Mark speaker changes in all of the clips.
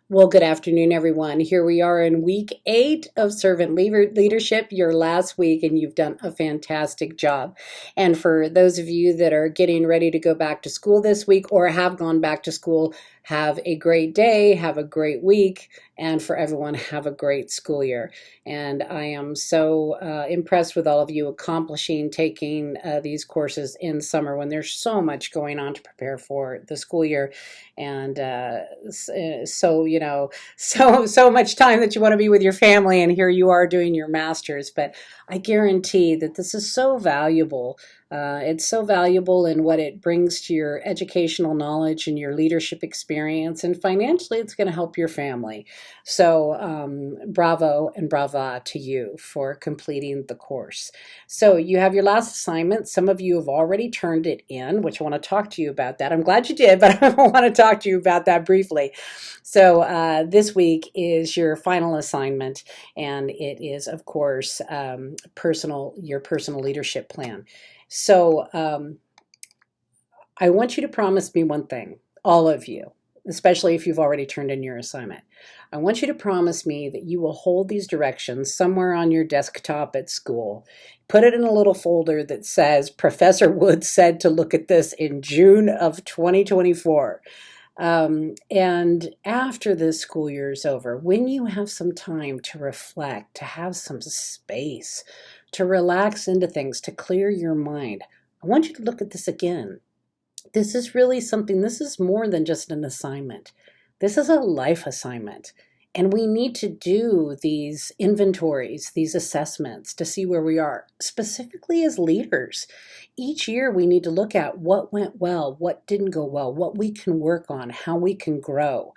Speaker 1: Well, good afternoon, everyone. Here we are in week 8 of Servant Leadership, your last week, and you've done a fantastic job. And for those of you that are getting ready to go back to school this week or have gone back to school, have a great day, have a great week, and for everyone, have a great school year. And I am so impressed with all of you accomplishing taking these courses in summer when there's so much going on to prepare for the school year. And so so much time that you want to be with your family, and here you are doing your masters. But I guarantee that this is so valuable. It's so valuable in what it brings to your educational knowledge and your leadership experience, and financially it's going to help your family. So bravo and brava to you for completing the course. So you have your last assignment. Some of you have already turned it in, which I want to talk to you about that. I'm glad you did, but I want to talk to you about that briefly. So this week is your final assignment, and it is, of course, your personal leadership plan. So I want you to promise me one thing, all of you, especially if you've already turned in your assignment. I want you to promise me that you will hold these directions somewhere on your desktop at school. Put it in a little folder that says, Professor Wood said to look at this in June of 2024. And after this school year is over, when you have some time to reflect, to have some space, to relax into things, to clear your mind, I want you to look at this again. This is really something, this is more than just an assignment. This is a life assignment. And we need to do these inventories, these assessments to see where we are, specifically as leaders. Each year we need to look at what went well, what didn't go well, what we can work on, how we can grow.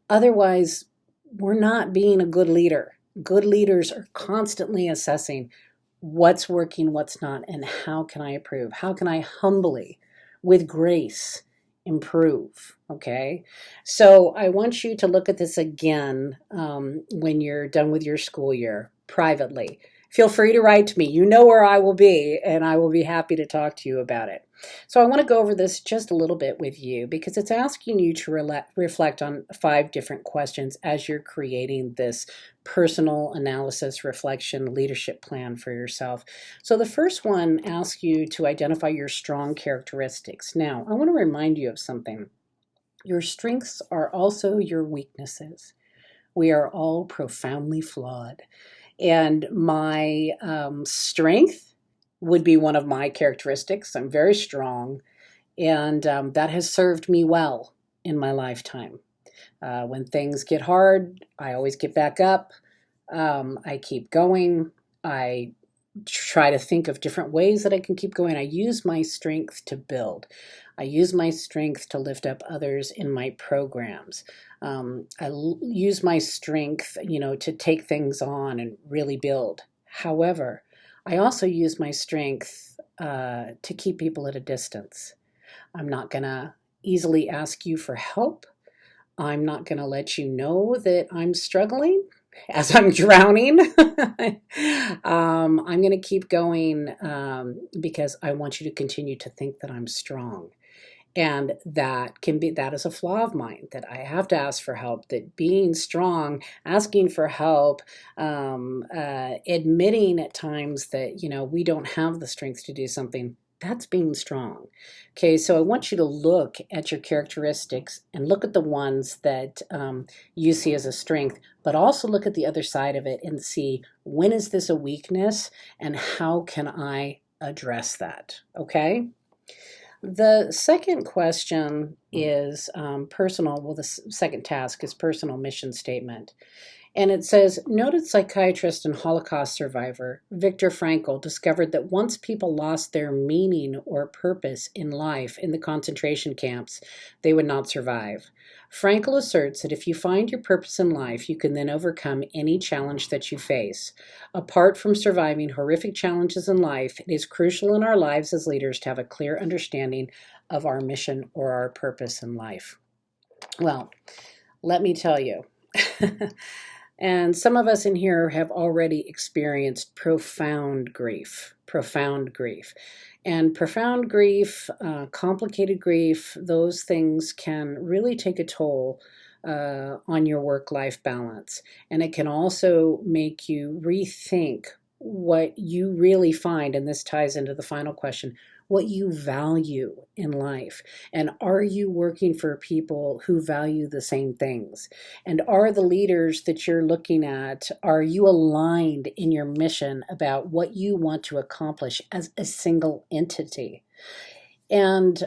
Speaker 1: Otherwise, we're not being a good leader. Good leaders are constantly assessing what's working, what's not, and how can I improve? How can I humbly, with grace, improve? Okay. So I want you to look at this again when you're done with your school year privately. Feel free to write to me. You know where I will be, and I will be happy to talk to you about it. So I want to go over this just a little bit with you because it's asking you to reflect on 5 different questions as you're creating this personal analysis, reflection, leadership plan for yourself. So the first one asks you to identify your strong characteristics. Now, I want to remind you of something. Your strengths are also your weaknesses. We are all profoundly flawed. And my strength would be one of my characteristics. I'm very strong, and that has served me well in my lifetime. When things get hard, I always get back up. I keep going. I try to think of different ways that I can keep going. I use my strength to build. I use my strength to lift up others in my programs. Use my strength, to take things on and really build. However, I also use my strength to keep people at a distance. I'm not going to easily ask you for help. I'm not going to let you know that I'm struggling as I'm drowning. I'm going to keep going because I want you to continue to think that I'm strong. And that is a flaw of mine, that I have to ask for help, that being strong, asking for help, admitting at times that, we don't have the strength to do something, that's being strong. Okay, so I want you to look at your characteristics and look at the ones that you see as a strength, but also look at the other side of it and see, when is this a weakness and how can I address that? Okay. The second question is personal. Well, the second task is personal mission statement. And it says, noted psychiatrist and Holocaust survivor Viktor Frankl discovered that once people lost their meaning or purpose in life in the concentration camps, they would not survive. Frankl asserts that if you find your purpose in life, you can then overcome any challenge that you face. Apart from surviving horrific challenges in life, it is crucial in our lives as leaders to have a clear understanding of our mission or our purpose in life. Well, let me tell you. And some of us in here have already experienced profound grief, profound grief. And profound grief, complicated grief, those things can really take a toll on your work-life balance. And it can also make you rethink what you really find, and this ties into the final question, what you value in life. And are you working for people who value the same things? And are the leaders that you're looking at, are you aligned in your mission about what you want to accomplish as a single entity? And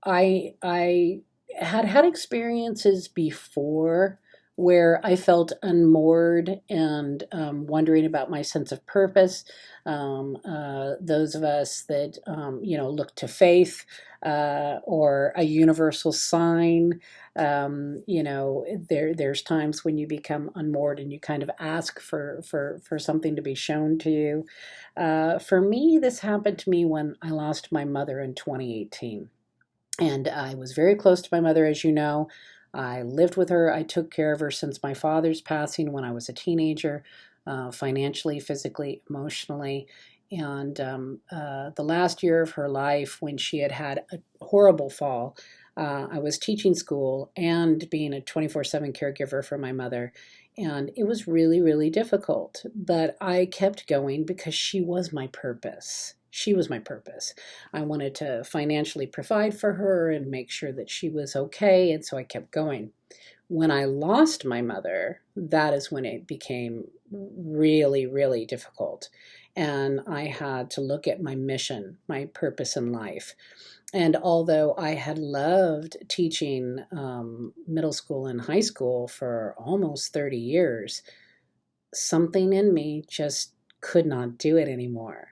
Speaker 1: I had experiences before where I felt unmoored and wondering about my sense of purpose. Those of us that look to faith or a universal sign. There's times when you become unmoored and you kind of ask for something to be shown to you. For me, this happened to me when I lost my mother in 2018. And I was very close to my mother, as you know. I lived with her. I took care of her since my father's passing when I was a teenager, financially, physically, emotionally. And the last year of her life, when she had had a horrible fall, I was teaching school and being a 24/7 caregiver for my mother. And it was really, really difficult. But I kept going because she was my purpose. She was my purpose. I wanted to financially provide for her and make sure that she was okay. And so I kept going. When I lost my mother, that is when it became really, really difficult. And I had to look at my mission, my purpose in life. And although I had loved teaching middle school and high school for almost 30 years, something in me just could not do it anymore.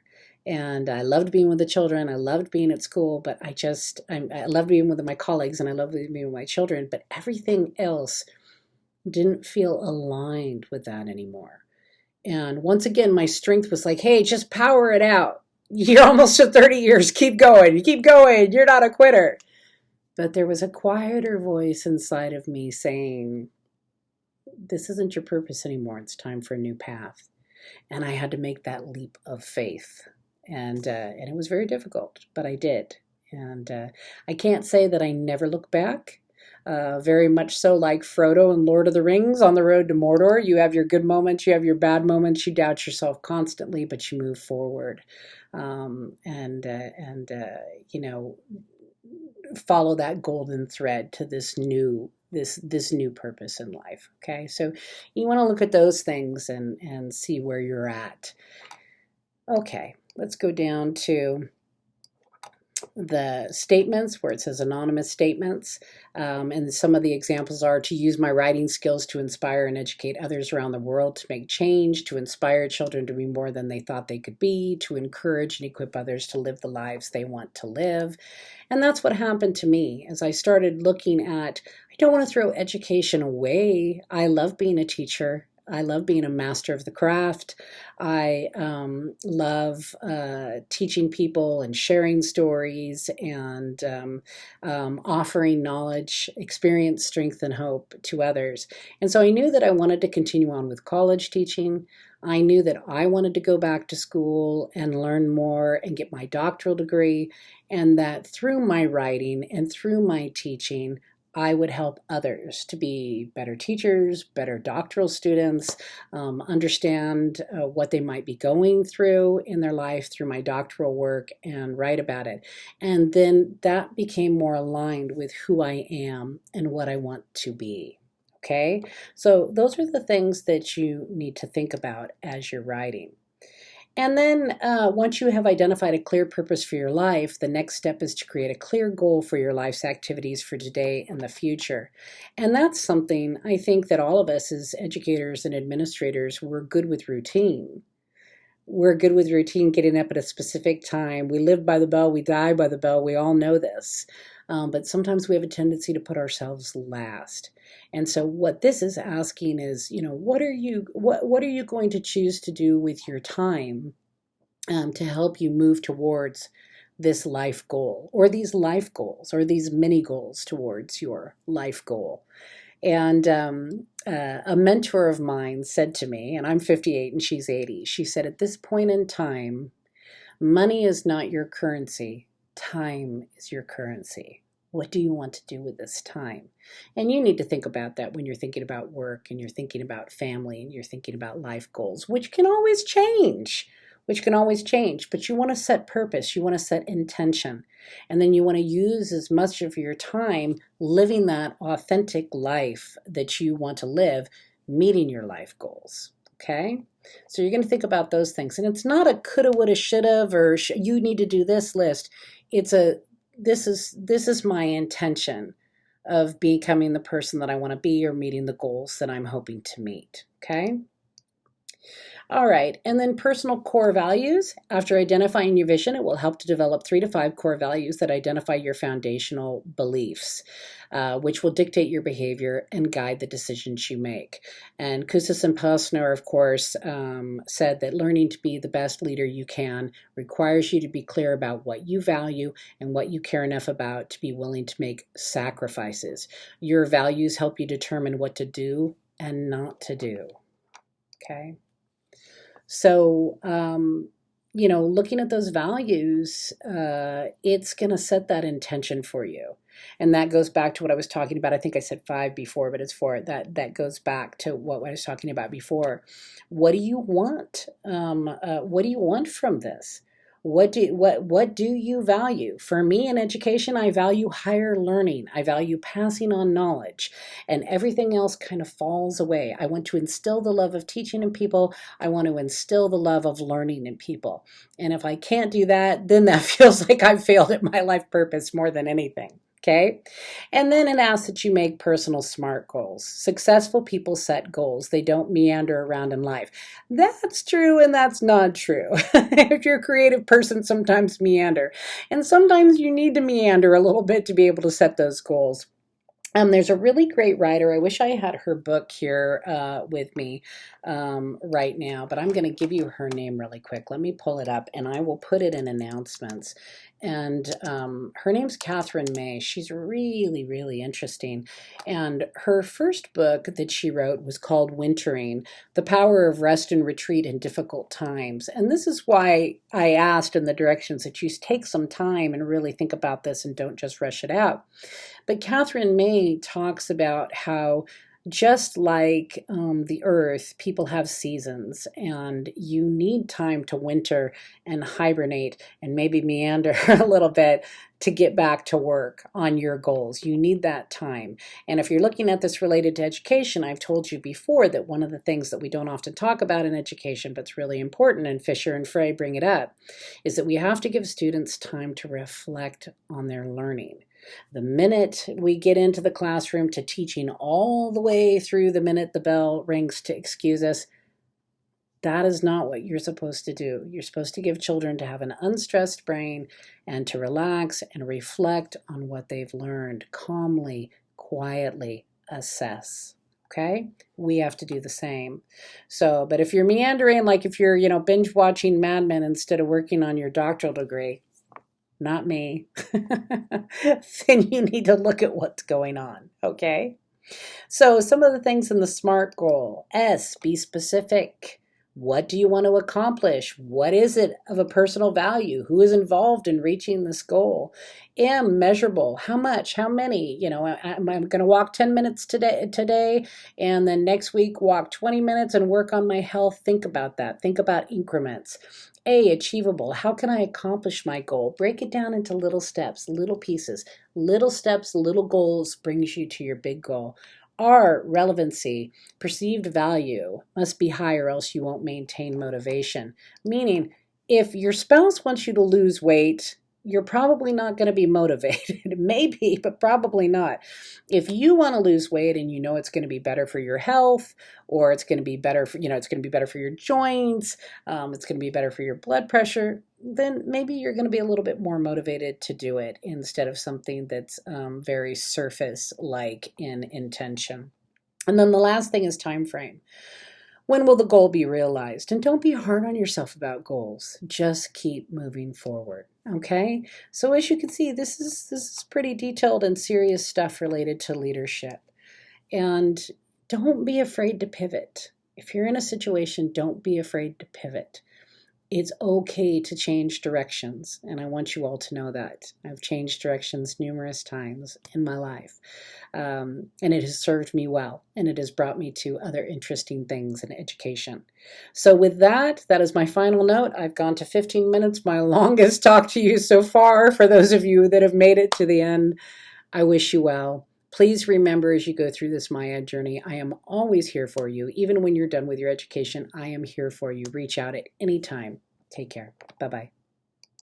Speaker 1: And I loved being with the children. I loved being at school, but I loved being with my colleagues and I loved being with my children, but everything else didn't feel aligned with that anymore. And once again, my strength was like, hey, just power it out. You're almost at 30 years. Keep going. You keep going. You're not a quitter. But there was a quieter voice inside of me saying, this isn't your purpose anymore. It's time for a new path. And I had to make that leap of faith. And it was very difficult, but I did. And I can't say that I never look back. Very much so like Frodo in Lord of the Rings on the road to Mordor. You have your good moments, you have your bad moments, you doubt yourself constantly, but you move forward. Follow that golden thread to this new purpose in life. Okay, so you want to look at those things and see where you're at. Okay, let's go down to the statements where it says anonymous statements. And some of the examples are to use my writing skills to inspire and educate others around the world to make change, to inspire children to be more than they thought they could be, to encourage and equip others to live the lives they want to live. And that's what happened to me as I started looking at, I don't want to throw education away. I love being a teacher. I love being a master of the craft. I love teaching people and sharing stories and offering knowledge, experience, strength, and hope to others. And so I knew that I wanted to continue on with college teaching. I knew that I wanted to go back to school and learn more and get my doctoral degree, and that through my writing and through my teaching, I would help others to be better teachers, better doctoral students, understand what they might be going through in their life through my doctoral work and write about it. And then that became more aligned with who I am and what I want to be. Okay, so those are the things that you need to think about as you're writing. And then once you have identified a clear purpose for your life, the next step is to create a clear goal for your life's activities for today and the future. And that's something I think that all of us as educators and administrators, we're good with routine. We're good with routine, getting up at a specific time. We live by the bell, we die by the bell. We all know this. But sometimes we have a tendency to put ourselves last. And so what this is asking is, what are you going to choose to do with your time to help you move towards this life goal or these life goals or these mini goals towards your life goal? And a mentor of mine said to me, and I'm 58 and she's 80, she said, at this point in time, money is not your currency. Time is your currency. What do you want to do with this time? And you need to think about that when you're thinking about work and you're thinking about family and you're thinking about life goals, which can always change. But you want to set purpose, you want to set intention, and then you want to use as much of your time living that authentic life that you want to live, meeting your life goals. Okay? So you're going to think about those things. And it's not a coulda, woulda, shoulda, or you need to do this list. It's a this is my intention of becoming the person that I want to be or meeting the goals that I'm hoping to meet. Okay? All right, and then personal core values. After identifying your vision, it will help to develop 3 to 5 core values that identify your foundational beliefs, which will dictate your behavior and guide the decisions you make. And Kouzes and Posner, of course, said that learning to be the best leader you can requires you to be clear about what you value and what you care enough about to be willing to make sacrifices. Your values help you determine what to do and not to do. Okay? So, looking at those values, it's going to set that intention for you. And that goes back to what I was talking about. I think I said 5 before, but it's 4. That goes back to what I was talking about before. What do you want? What do you want from this? What do you value? For me in education, I value higher learning. I value passing on knowledge, and everything else kind of falls away. I want to instill the love of teaching in people. I want to instill the love of learning in people. And if I can't do that, then that feels like I've failed at my life purpose more than anything. Okay. And then it asks that you make personal SMART goals. Successful people set goals. They don't meander around in life. That's true and that's not true. If you're a creative person, sometimes meander. And sometimes you need to meander a little bit to be able to set those goals. There's a really great writer. I wish I had her book here with me right now, but I'm going to give you her name really quick. Let me pull it up, and I will put it in announcements. And her name's Catherine May. She's really, really interesting. And her first book that she wrote was called Wintering, The Power of Rest and Retreat in Difficult Times. And this is why I asked in the directions that you take some time and really think about this and don't just rush it out. But Catherine May talks about how just like the earth, people have seasons, and you need time to winter and hibernate and maybe meander a little bit to get back to work on your goals. You need that time. And if you're looking at this related to education, I've told you before that one of the things that we don't often talk about in education, but it's really important, and Fisher and Frey bring it up, is that we have to give students time to reflect on their learning. The minute we get into the classroom to teaching all the way through the minute the bell rings to excuse us, that is not what you're supposed to do. You're supposed to give children to have an unstressed brain and to relax and reflect on what they've learned, calmly, quietly assess. Okay? We have to do the same. So, but if you're meandering, like if you're, binge watching Mad Men instead of working on your doctoral degree, not me, then you need to look at what's going on, okay? So some of the things in the SMART goal. S, be specific. What do you want to accomplish? What is it of a personal value? Who is involved in reaching this goal? M, measurable. How much? How many? I'm going to walk 10 minutes today, and then next week walk 20 minutes and work on my health. Think about that. Think about increments. A, achievable. How can I accomplish my goal? Break it down into little steps, little pieces. Little steps, little goals brings you to your big goal. R, relevancy. Perceived value must be high or else you won't maintain motivation. Meaning, if your spouse wants you to lose weight, you're probably not going to be motivated. Maybe, but probably not. If you want to lose weight and you know it's going to be better for your health, or it's going to be better for, it's going to be better for your joints, it's going to be better for your blood pressure, then maybe you're going to be a little bit more motivated to do it instead of something that's very surface-like in intention. And then the last thing is time frame. When will the goal be realized? And don't be hard on yourself about goals. Just keep moving forward. Okay? So as you can see, this is pretty detailed and serious stuff related to leadership. And don't be afraid to pivot. If you're in a situation, don't be afraid to pivot. it's okay to change directions. And I want you all to know that. I've changed directions numerous times in my life. And it has served me well, and it has brought me to other interesting things in education. So with that, that is my final note. I've gone to 15 minutes, my longest talk to you so far. For those of you that have made it to the end, I wish you well. Please remember as you go through this MyEd journey, I am always here for you. Even when you're done with your education, I am here for you. Reach out at any time. Take care. Bye-bye.